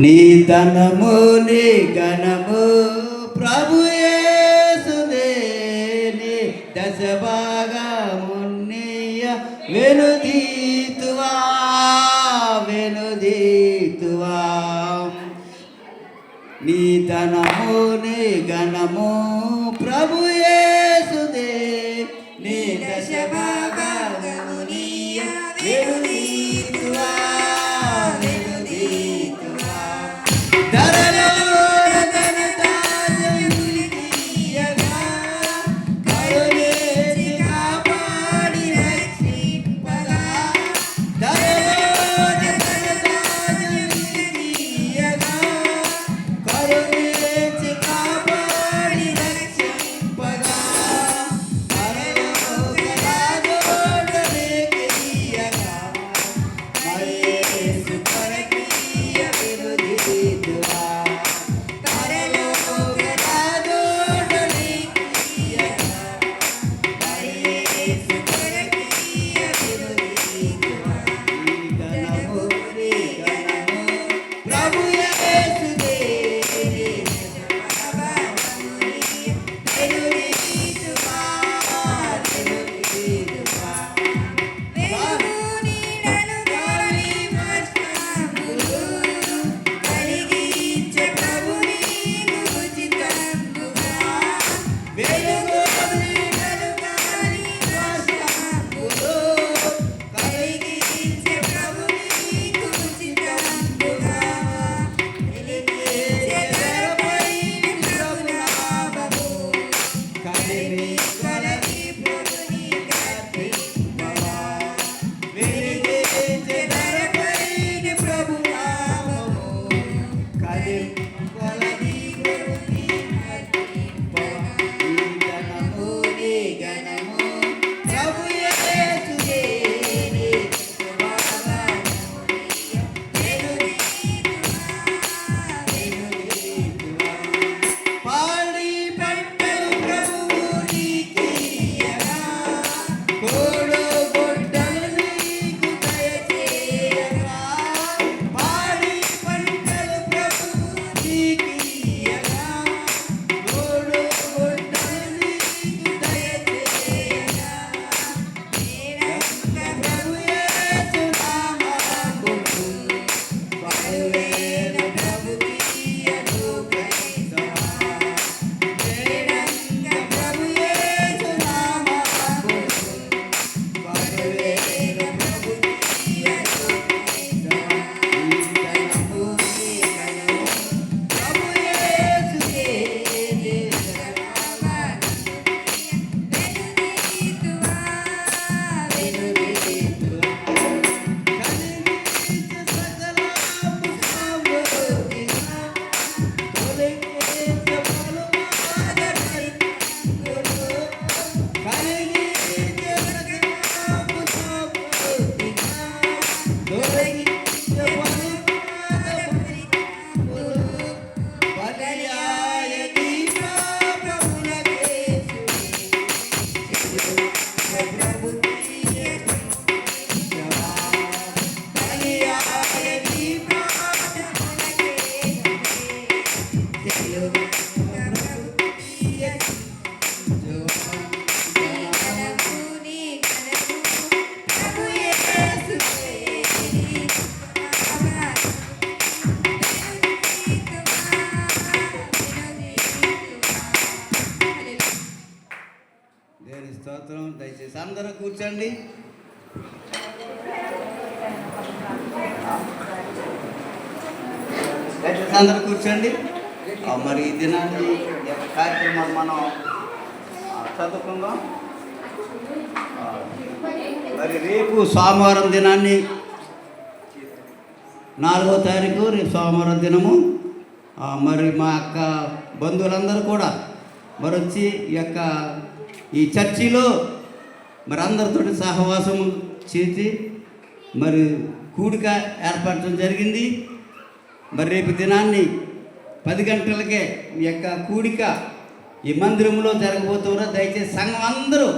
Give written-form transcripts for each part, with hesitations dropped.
నీ ధనము నీ ఘనము ప్రభు యేసుదే, నీ దశభాగమున్నీయ వెనుదీతువా వెనుదీతువా. నీ ధనము నీ ఘనము ప్రభు యేసుదే, నీ దశభాగమున్నీయ వెనుదీతువా వెనుదీతువా. ధరలో స్తోత్రం. దయచేసి అందరూ కూర్చోండి. దయచేసి అందరూ కూర్చోండి. మరి ఈ దినాన్ని కార్యక్రమం మనం చదువుకుందాం. మరి రేపు సోమవారం దినాన్ని 4వ తారీఖు రేపు సోమవారం దినము మరి మా అక్క బంధువులందరూ కూడా మరి వచ్చి ఈ చర్చిలో మరి అందరితో సహవాసం చేసి మరి కూడిక ఏర్పరచడం జరిగింది. మరి రేపు దినాన్ని 10 గంటలకే ఈ కూడిక ఈ మందిరంలో జరగబోతున్నా. దయచేసి సంఘం అందరూ,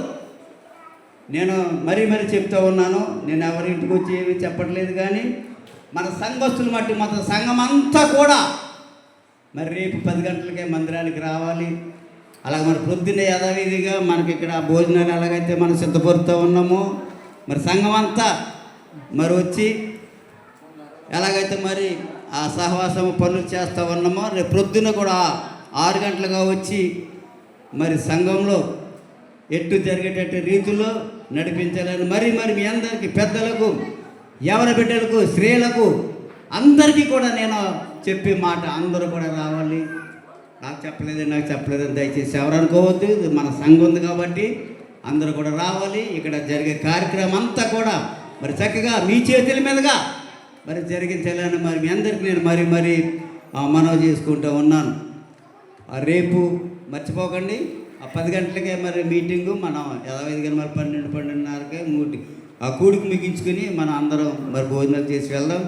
నేను మరీ చెప్తూ ఉన్నాను, నేను ఎవరింటికి వచ్చి ఏమీ చెప్పట్లేదు, కానీ మన సంఘస్థులు మట్టి మొత్తం సంఘం అంతా కూడా మరి రేపు 10 గంటలకే మందిరానికి రావాలి. అలాగే మరి పొద్దున్నే యథావిధిగా మనకి ఇక్కడ భోజనాలు ఎలాగైతే మనం సిద్ధపడుతూ ఉన్నామో మరి సంఘం అంతా మరి వచ్చి ఎలాగైతే మరి ఆ సహవాసం పనులు చేస్తూ ఉన్నామో రేపు ప్రొద్దున కూడా 6 గంటలుగా వచ్చి మరి సంఘంలో ఎట్టు జరిగేటట్టు రీతిలో నడిపించాలని మరి మీ అందరికీ పెద్దలకు, యవన బిడ్డలకు, స్త్రీలకు అందరికీ కూడా నేను చెప్పే మాట, అందరూ కూడా రావాలి. నాకు చెప్పలేదని దయచేసి ఎవరు అనుకోవద్దు. ఇది మన సంఘం ఉంది కాబట్టి అందరూ కూడా రావాలి. ఇక్కడ జరిగే కార్యక్రమం అంతా కూడా మరి చక్కగా మీ చేతుల మీదుగా మరి జరిగించాలని మరి మీ అందరికీ నేను మరి మనవి చేసుకుంటూ ఉన్నాను. రేపు మర్చిపోకండి 10 గంటలకే మరి మీటింగు. మనం 5 మరి 12:30కే ఆ కూడికి ముగించుకుని మనం అందరం మరి భోజనాలు చేసి వెళ్దాం.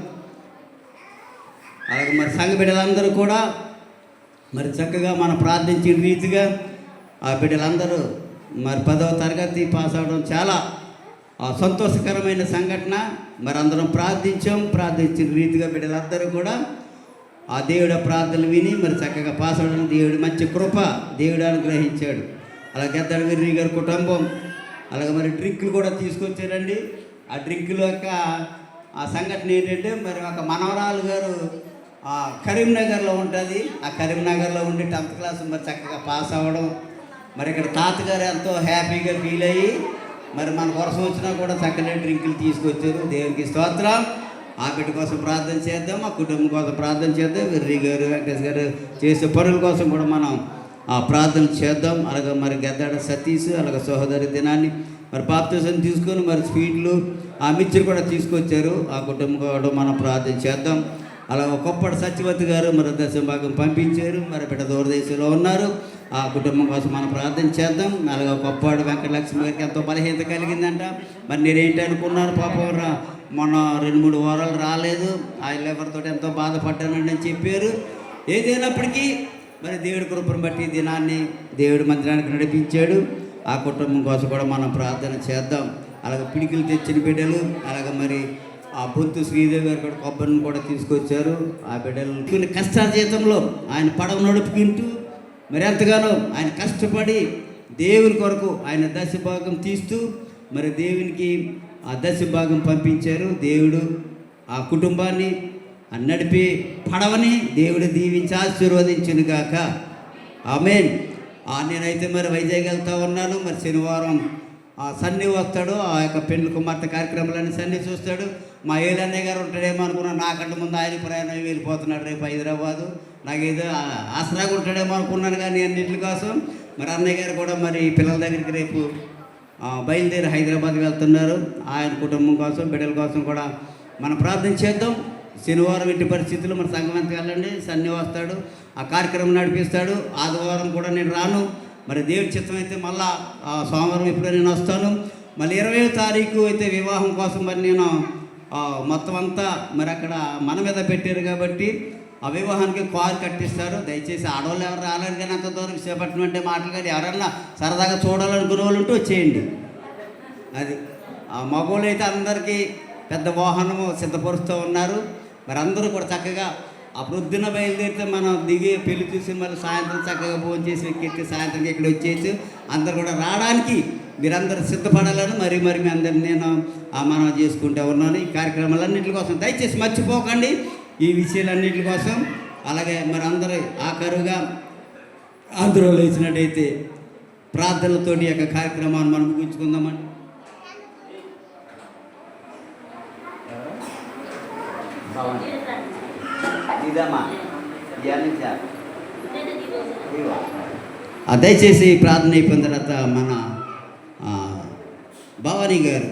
అలాగే మరి సంఘ బిడ్డలందరూ కూడా మరి చక్కగా మనం ప్రార్థించిన రీతిగా ఆ బిడ్డలందరూ మరి 10వ తరగతి పాస్ అవడం చాలా సంతోషకరమైన సంఘటన. మరి అందరం ప్రార్థించిన రీతిగా బిడ్డలందరూ కూడా ఆ దేవుడు ప్రార్థనలు విని మరి చక్కగా పాస్ అవడం దేవుడు మంచి కృప దేవుడు అనుగ్రహించాడు. అలాగే గద్దడ వీరి గారి కుటుంబం అలాగే మరి డ్రింకులు కూడా తీసుకొచ్చారండి. ఆ డ్రింకుల యొక్క ఆ సంఘటన ఏంటంటే మరి ఒక మనవరాలు గారు కరీంనగర్లో ఉంటుంది. ఆ కరీంనగర్లో ఉండి 10th క్లాస్ మరి చక్కగా పాస్ అవ్వడం, మరి ఇక్కడ తాతగారు ఎంతో హ్యాపీగా ఫీల్ అయ్యి మరి మన వర్షం వచ్చినా కూడా చక్కగా డ్రింకులు తీసుకొచ్చారు. దేవునికి స్తోత్రం. ఆ బిడ్డ కోసం ప్రార్థన చేద్దాం, ఆ కుటుంబం కోసం ప్రార్థన చేద్దాం. వెర్రి గారు, వెంకటేష్ గారు చేసే పనుల కోసం కూడా మనం ప్రార్థన చేద్దాం. అలాగే మరి గద్దడ సతీష్ అలాగే సహోదరి దినాన్ని మరి బాప్తిజం తీసుకొని మరి స్వీట్లు ఆ మిక్చర్ కూడా తీసుకొచ్చారు. ఆ కుటుంబం కూడా మనం ప్రార్థన చేద్దాం. అలాగే కొప్పటి సత్యవతి గారు మరి దశభాగం పంపించారు. మరి బిడ్డ దూరదేశంలో ఉన్నారు. ఆ కుటుంబం కోసం మనం ప్రార్థన చేద్దాం. అలాగే కొప్పాడు వెంకటలక్ష్మి గారికి ఎంతో బలహీనత కలిగిందంట. మరి నేనేంటి అనుకున్నాను, పాపం మొన్న 2-3 వారాలు రాలేదు, ఆయన లేబర్తో ఎంతో బాధపడ్డానండి అని చెప్పారు. ఏదైనప్పటికీ మరి దేవుడి కృపను బట్టి దినాన్ని దేవుడి మందిరానికి నడిపించాడు. ఆ కుటుంబం కోసం కూడా మనం ప్రార్థన చేద్దాం. అలాగే పిడికిలు తెచ్చిన బిడ్డలు అలాగే మరి ఆ బొంతు శ్రీదేవి గారు కూడా కొబ్బరిని కూడా తీసుకొచ్చారు. ఆ బిడ్డలు కొన్ని కష్టార్జితంలో ఆయన పడవ నడుపుకుంటూ మరి ఎంతగానో ఆయన కష్టపడి దేవుని కొరకు ఆయన దశభాగం తీస్తూ మరి దేవునికి ఆ దశభాగం పంపించారు. దేవుడు ఆ కుటుంబాన్ని నడిపి పడవని దేవుడు దీవించి ఆశీర్వదించును గాక. ఆమేన్. నేనైతే మరి వైజాగ్ వెళ్తూ ఉన్నాను. మరి శనివారం సన్నీ వస్తాడు. ఆ యొక్క పెళ్లి కుమార్తె కార్యక్రమాలన్నీ సన్నీ చూస్తాడు. మా ఏలన్నయ్య గారు ఉంటాడేమో అనుకున్నాను. నాకంటే ముందు ఆయన ప్రయాణం వెళ్ళిపోతున్నాడు రేపు హైదరాబాదు. నాకేదో ఆసరాగా ఉంటాడేమో అనుకున్నాను కానీ అన్నింటి కోసం మరి అన్నయ్య గారు కూడా మరి పిల్లల దగ్గరికి రేపు బయలుదేరి హైదరాబాద్ వెళ్తున్నారు. ఆయన కుటుంబం కోసం బిడ్డల కోసం కూడా మనం ప్రార్థన చేద్దాం. శనివారం ఇంటి పరిస్థితులు మన సంఘం ఎంత వెళ్ళండి, సన్నీ వస్తాడు, ఆ కార్యక్రమం నడిపిస్తాడు. ఆదివారం కూడా నేను రాను. మరి దేవుడి చిత్తం అయితే మళ్ళా సోమవారం ఎప్పుడో నేను వస్తాను. మళ్ళీ 20వ తారీఖు అయితే వివాహం కోసం మరి నేను మొత్తం అంతా మరి అక్కడ మన మీద పెట్టారు కాబట్టి ఆ వివాహానికి కారు కట్టిస్తారు. దయచేసి ఆడవాళ్ళు ఎవరు రాలేరు కానీ అంత దూరం విశాఖపట్నం అంటే మాటలు కానీ ఎవరన్నా సరదాగా చూడాలనుకునే వాళ్ళు ఉంటే వచ్చేయండి. అది మగవాళ్ళు అయితే అందరికీ పెద్ద వాహనము సిద్ధపరుస్తూ ఉన్నారు. మరి అందరూ కూడా చక్కగా ఆ ప్రొద్దున బయలుదేరితే మనం దిగి పెళ్లి చూసి మళ్ళీ సాయంత్రం చక్కగా భోజనం చేసి ఎక్కెత్తి సాయంత్రం ఇక్కడ వచ్చేసి అందరు కూడా రావడానికి మీరందరూ సిద్ధపడాలని మరి మీ అందరిని నేను మనం చేసుకుంటూ ఉన్నాను. ఈ కార్యక్రమాలన్నింటి కోసం దయచేసి మర్చిపోకండి ఈ విషయాలన్నింటి కోసం. అలాగే మరి అందరూ ఆఖరుగా అందరూ లేచినట్టయితే ప్రార్థనలతోటి యొక్క కార్యక్రమాన్ని మనం ముగించుకుందామండి. దయచేసి ప్రార్థన అయిపోయిన తర్వాత మన భవానీ గారు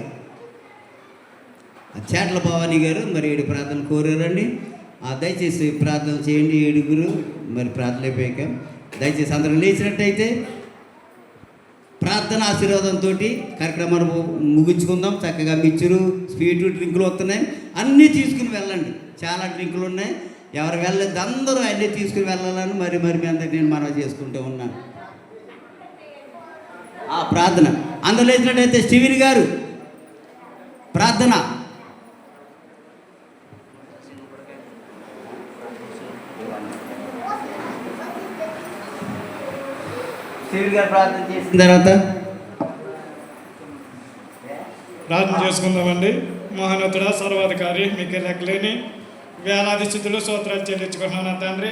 చేట్ల భవానీ గారు మరి 7 ప్రార్థనలు కోరారండి. దయచేసి ప్రార్థన చేయండి. 7 మరి ప్రార్థన అయిపోయాక దయచేసి అందరూ లేచినట్టయితే ప్రార్థన ఆశీర్వాదంతో కార్యక్రమాన్ని ముగించుకుందాం. చక్కగా మిక్చరు, స్వీటు, డ్రింకులు వస్తున్నాయి, అన్నీ తీసుకుని వెళ్ళండి. చాలా డ్రింకులు ఉన్నాయి, ఎవరు వెళ్ళలేదు అందరూ అన్నీ తీసుకుని వెళ్ళాలని మరి మీ అందరికి నేను మనవి చేసుకుంటూ ఉన్నాను. ప్రార్థన అందరూ లేచినట్టయితే స్టీవెన్ గారు ప్రార్థన. సివిల్ గారు ప్రార్థన చేసిన తర్వాత ప్రార్థన చేసుకుందామండి. మహోన్నతుడా, సర్వాధికారి, మీకు లెక్కలేని వేలాది స్థితులు స్తోత్రాలు చెల్లించుకున్నాను తండ్రి.